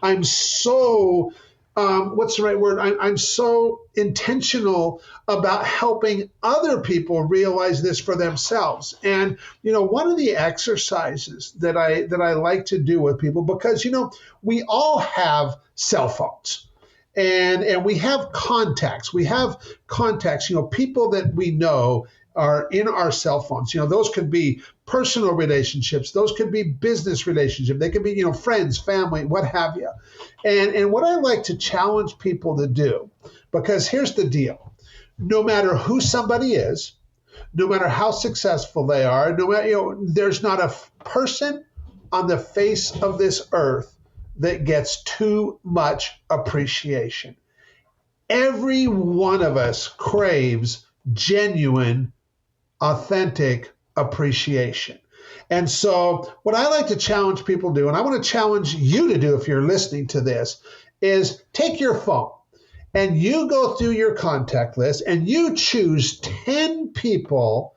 I'm so what's the right word? I'm so intentional about helping other people realize this for themselves. And one of the exercises that I like to do with people, because we all have cell phones. And we have contacts. People that we know are in our cell phones. Those could be personal relationships. Those could be business relationships. They could be, friends, family, what have you. And what I like to challenge people to do, because here's the deal. No matter who somebody is, no matter how successful they are, no matter, there's not a person on the face of this earth that gets too much appreciation. Every one of us craves genuine, authentic appreciation. And so what I like to challenge people to do, and I want to challenge you to do if you're listening to this, is take your phone and you go through your contact list and you choose 10 people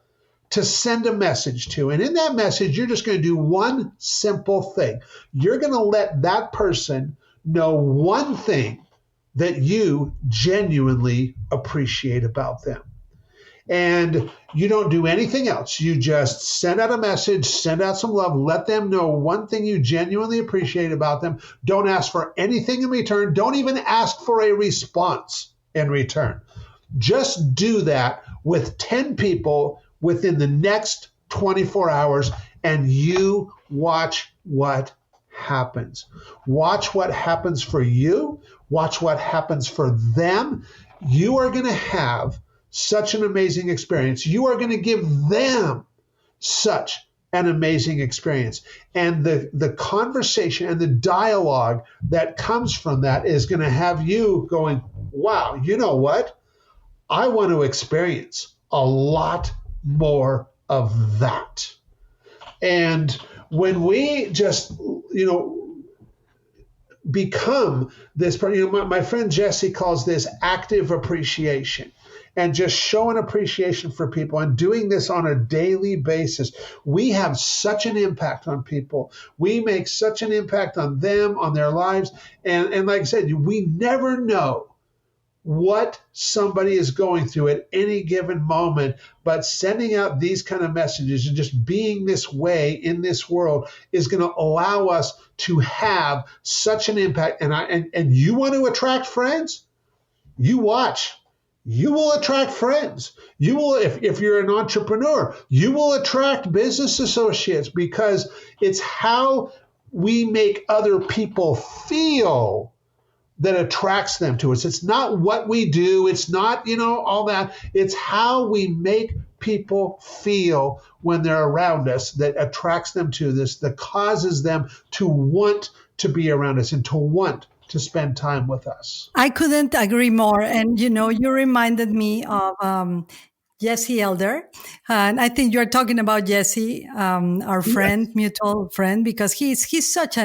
to send a message to. And in that message, you're just going to do one simple thing. You're going to let that person know one thing that you genuinely appreciate about them. And you don't do anything else. You just send out a message, send out some love, let them know one thing you genuinely appreciate about them. Don't ask for anything in return. Don't even ask for a response in return. Just do that with 10 people within the next 24 hours, and you watch what happens. Watch what happens for you. Watch what happens for them. You are going to have such an amazing experience. You are going to give them such an amazing experience. And the conversation and the dialogue that comes from that is going to have you going, wow, you know what? I want to experience a lot more of that. And when we just, become this, my friend Jesse calls this active appreciation, and just showing appreciation for people and doing this on a daily basis, we have such an impact on people. We make such an impact on them, on their lives. And like I said, we never know what somebody is going through at any given moment, but sending out these kind of messages and just being this way in this world is going to allow us to have such an impact. And you want to attract friends? You watch. You will attract friends. You will, if you're an entrepreneur, you will attract business associates, because it's how we make other people feel that attracts them to us. It's not what we do. It's not, all that. It's how we make people feel when they're around us that attracts them to this, that causes them to want to be around us and to want to spend time with us. I couldn't agree more. And, you reminded me of Jesse Elder. And I think you're talking about Jesse, our friend, mutual friend, because he's such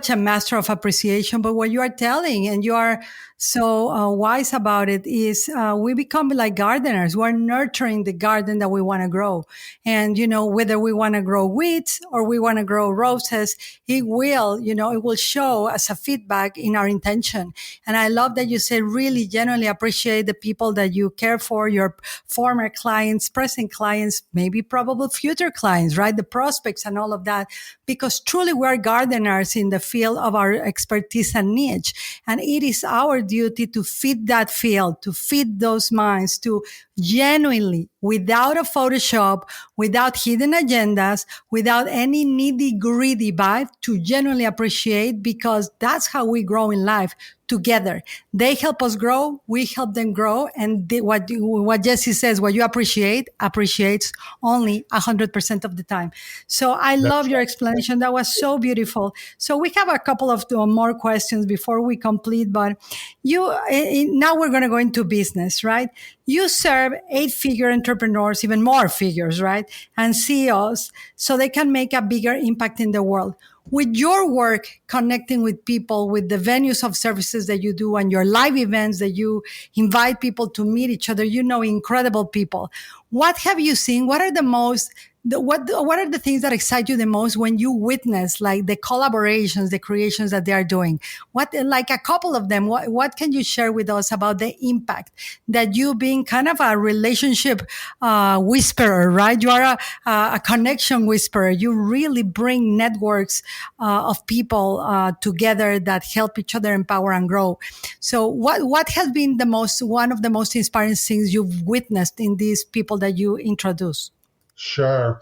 a master of appreciation. But what you are telling, and you are so wise about it, is we become like gardeners. We're nurturing the garden that we want to grow. And, whether we want to grow weeds or we want to grow roses, it will show as a feedback in our intention. And I love that you say really genuinely appreciate the people that you care for, your former clients, present clients, maybe probable future clients, right? The prospects and all of that, because truly we're gardeners in the field of our expertise and niche. And it is our duty to feed that field, to feed those minds, to genuinely, without a Photoshop, without hidden agendas, without any needy, greedy vibe, to genuinely appreciate, because that's how we grow in life together. They help us grow, we help them grow, and what Jesse says, what you appreciates only 100% of the time. So I love your explanation. That was so beautiful. So we have a couple of more questions before we complete, but now we're going to go into business, right? You serve 8-figure entrepreneurs, even more figures, right? And CEOs, so they can make a bigger impact in the world. With your work connecting with people, with the venues of services that you do and your live events that you invite people to meet each other, incredible people. What have you seen? What are the most what are the things that excite you the most when you witness like the collaborations, the creations that they are doing? What, like a couple of them, what can you share with us about the impact that you being kind of a relationship whisperer, right? You are a connection whisperer. You really bring networks of people together that help each other empower and grow. So what has been one of the most inspiring things you've witnessed in these people that you introduce? Sure.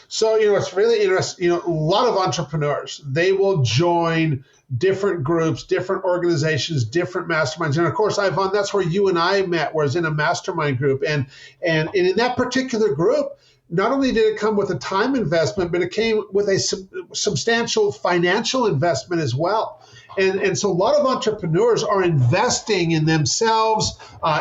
So, it's really interesting. A lot of entrepreneurs, they will join different groups, different organizations, different masterminds. And of course, Ivan, that's where you and I met, was in a mastermind group. And in that particular group, not only did it come with a time investment, but it came with a substantial financial investment as well. And so a lot of entrepreneurs are investing in themselves,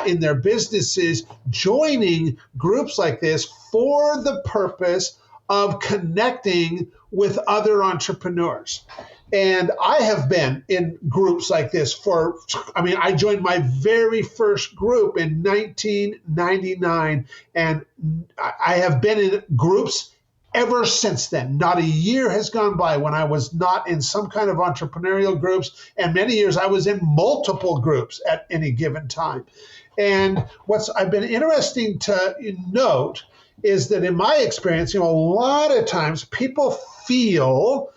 in their businesses, joining groups like this for the purpose of connecting with other entrepreneurs. And I have been in groups like this I joined my very first group in 1999, and I have been in groups ever since then. Not a year has gone by when I was not in some kind of entrepreneurial groups, and many years I was in multiple groups at any given time. And what's I've been interesting to note is that in my experience, a lot of times people feel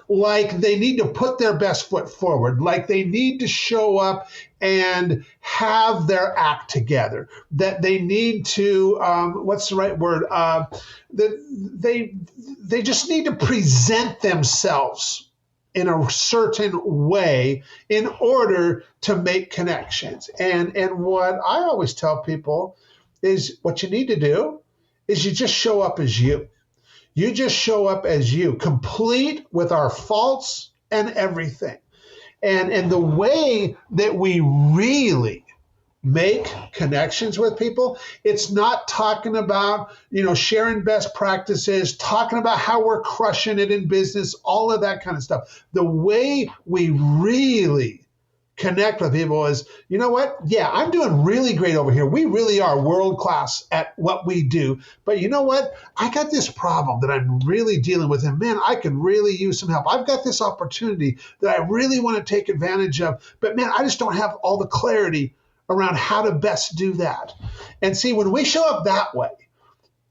like they need to put their best foot forward, like they need to show up and have their act together, that they need to, what's the right word? That they just need to present themselves in a certain way in order to make connections. And what I always tell people is what you need to do is you just show up as you. You just show up as you, complete with our faults and everything. And the way that we really make connections with people, it's not talking about, sharing best practices, talking about how we're crushing it in business, all of that kind of stuff. The way we really connect with people is, you know what? Yeah, I'm doing really great over here. We really are world class at what we do. But you know what? I got this problem that I'm really dealing with, and man, I could really use some help. I've got this opportunity that I really want to take advantage of, but man, I just don't have all the clarity around how to best do that. And see, when we show up that way,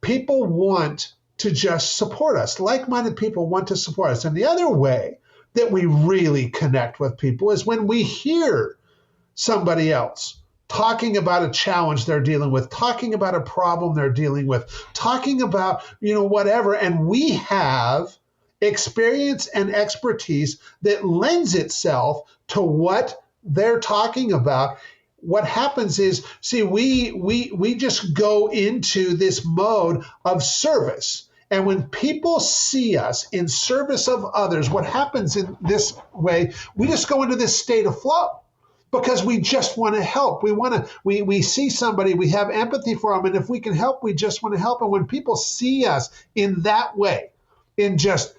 people want to just support us. Like-minded people want to support us. And the other way that we really connect with people is when we hear somebody else talking about a challenge they're dealing with, talking about a problem they're dealing with, talking about, whatever, and we have experience and expertise that lends itself to what they're talking about. What happens is, see, we just go into this mode of service. And when people see us in service of others, what happens in this way, we just go into this state of flow because we just want to help. We see somebody, we have empathy for them. And if we can help, we just want to help. And when people see us in that way, in just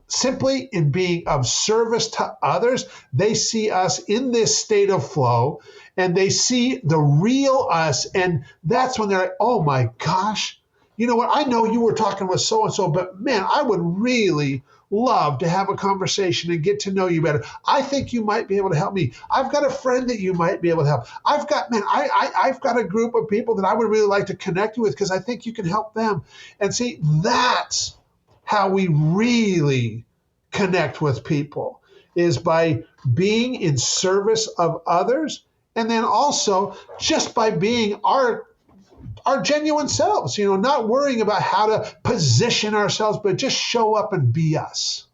simply in being of service to others, they see us in this state of flow and they see the real us. And that's when they're like, oh my gosh, you know what? I know you were talking with so-and-so, but man, I would really love to have a conversation and get to know you better. I think you might be able to help me. I've got a friend that you might be able to help. I've got a group of people that I would really like to connect you with because I think you can help them. And see, that's how we really connect with people, is by being in service of others, and then also just by being our genuine selves, not worrying about how to position ourselves, but just show up and be us.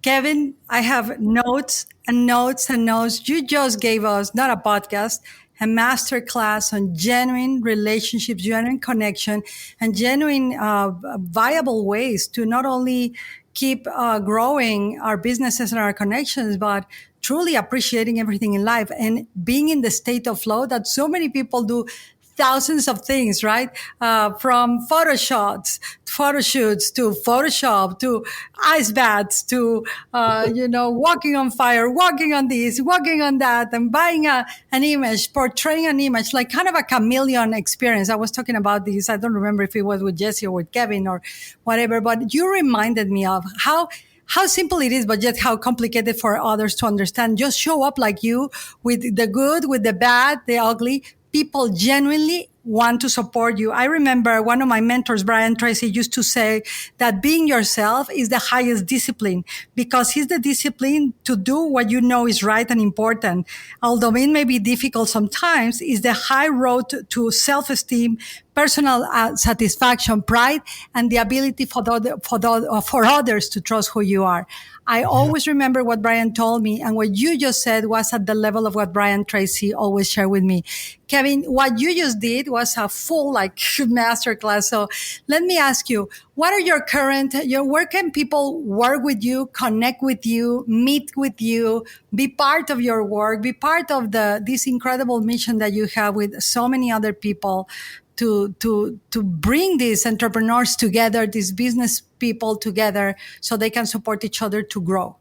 Kevin, I have notes and notes and notes. You just gave us, not a podcast, a master class on genuine relationships, genuine connection, and genuine viable ways to not only keep growing our businesses and our connections, but truly appreciating everything in life and being in the state of flow that so many people do thousands of things, right? From photo shoots to Photoshop to ice baths to, walking on fire, walking on this, walking on that, and buying an image, portraying an image, like kind of a chameleon experience. I was talking about this. I don't remember if it was with Jesse or with Kevin or whatever, but you reminded me of how simple it is, but yet how complicated for others to understand. Just show up like you with the good, with the bad, the ugly. People genuinely want to support you. I remember one of my mentors, Brian Tracy, used to say that being yourself is the highest discipline, because he's the discipline to do what you know is right and important. Although it may be difficult sometimes, is the high road to self-esteem, personal satisfaction, pride, and the ability for others to trust who you are. I always remember what Brian told me, and what you just said was at the level of what Brian Tracy always shared with me. Kevin, what you just did was a full masterclass. So let me ask you, what are your where can people work with you, connect with you, meet with you, be part of your work, be part of this incredible mission that you have with so many other people to bring these entrepreneurs together, these business people together, so they can support each other to grow?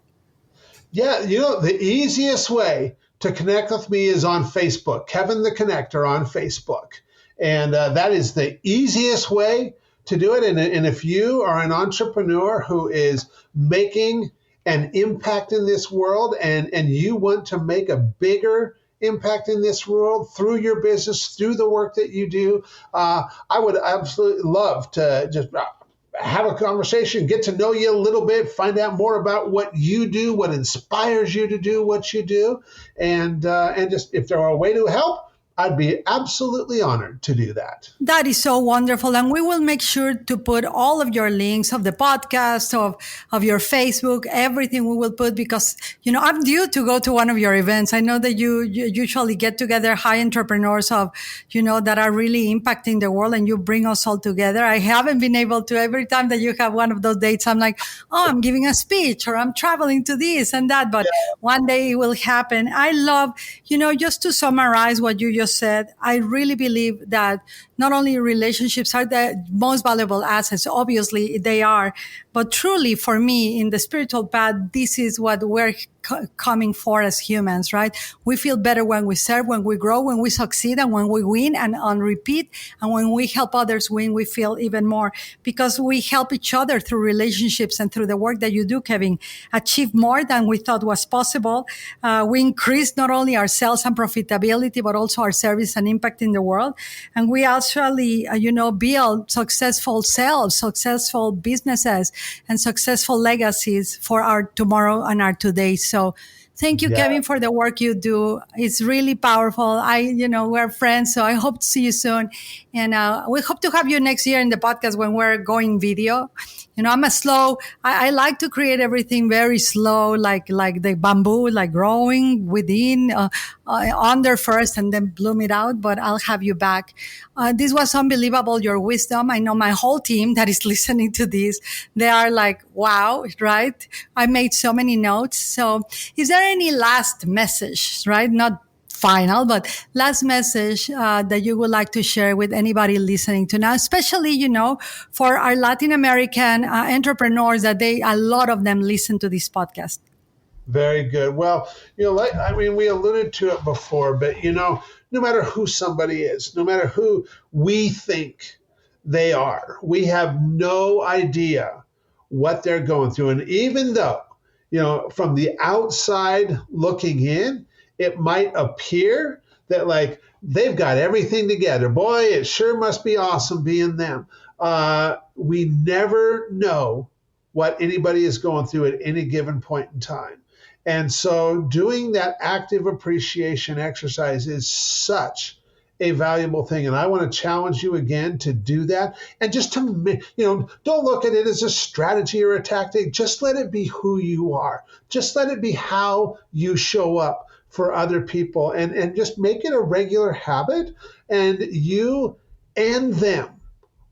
Yeah, the easiest way to connect with me is on Facebook, Kevin the Connector on Facebook. And that is the easiest way to do it. And if you are an entrepreneur who is making an impact in this world and you want to make a bigger impact in this world through your business, through the work that you do, I would absolutely love to just have a conversation, get to know you a little bit, find out more about what you do, what inspires you to do what you do, and just if there were a way to help, I'd be absolutely honored to do that. That is so wonderful. And we will make sure to put all of your links of the podcast, of your Facebook, everything we will put, because, I'm due to go to one of your events. I know that you usually get together high entrepreneurs that are really impacting the world, and you bring us all together. I haven't been able to. Every time that you have one of those dates, I'm like, I'm giving a speech or I'm traveling to this and that, but one day it will happen. I love, just to summarize what you just said, I really believe that not only relationships are the most valuable assets, obviously they are, but truly for me in the spiritual path, this is what we're coming for as humans, right? We feel better when we serve, when we grow, when we succeed, and when we win, and on repeat. And when we help others win, we feel even more, because we help each other through relationships and through the work that you do, Kevin, achieve more than we thought was possible. We increase not only our sales and profitability, but also our service and impact in the world. And we actually, build successful selves, successful businesses, and successful legacies for our tomorrow and our today. So thank you, Kevin, for the work you do. It's really powerful. We're friends, so I hope to see you soon. And we hope to have you next year in the podcast when we're going video. I like to create everything very slow, like the bamboo, like growing within, under first and then bloom it out. But I'll have you back. This was unbelievable, your wisdom. I know my whole team that is listening to this, they are like, wow, right? I made so many notes. So is there any last message, right? Not final, but last message that you would like to share with anybody listening to now, especially, for our Latin American entrepreneurs, that a lot of them listen to this podcast? Very good. Well, we alluded to it before, but, no matter who somebody is, no matter who we think they are, we have no idea what they're going through. And even though, from the outside looking in, it might appear that they've got everything together. Boy, it sure must be awesome being them. We never know what anybody is going through at any given point in time. And so doing that active appreciation exercise is such a valuable thing. And I want to challenge you again to do that. And just to, don't look at it as a strategy or a tactic. Just let it be who you are. Just let it be how you show up for other people, and just make it a regular habit, and you and them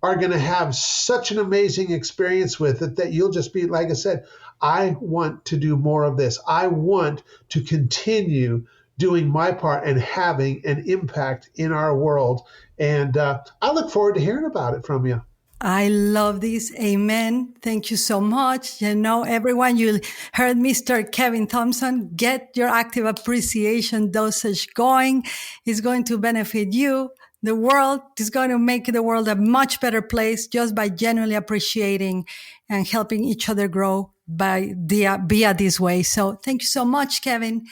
are going to have such an amazing experience with it that you'll just be, like I said, I want to do more of this. I want to continue doing my part and having an impact in our world. And I look forward to hearing about it from you. I love this. Amen. Thank you so much. You know, everyone, you heard Mr. Kevin Thompson. Get your active appreciation dosage going. It's going to benefit you. The world is going to make the world a much better place just by genuinely appreciating and helping each other grow via this way. So thank you so much, Kevin.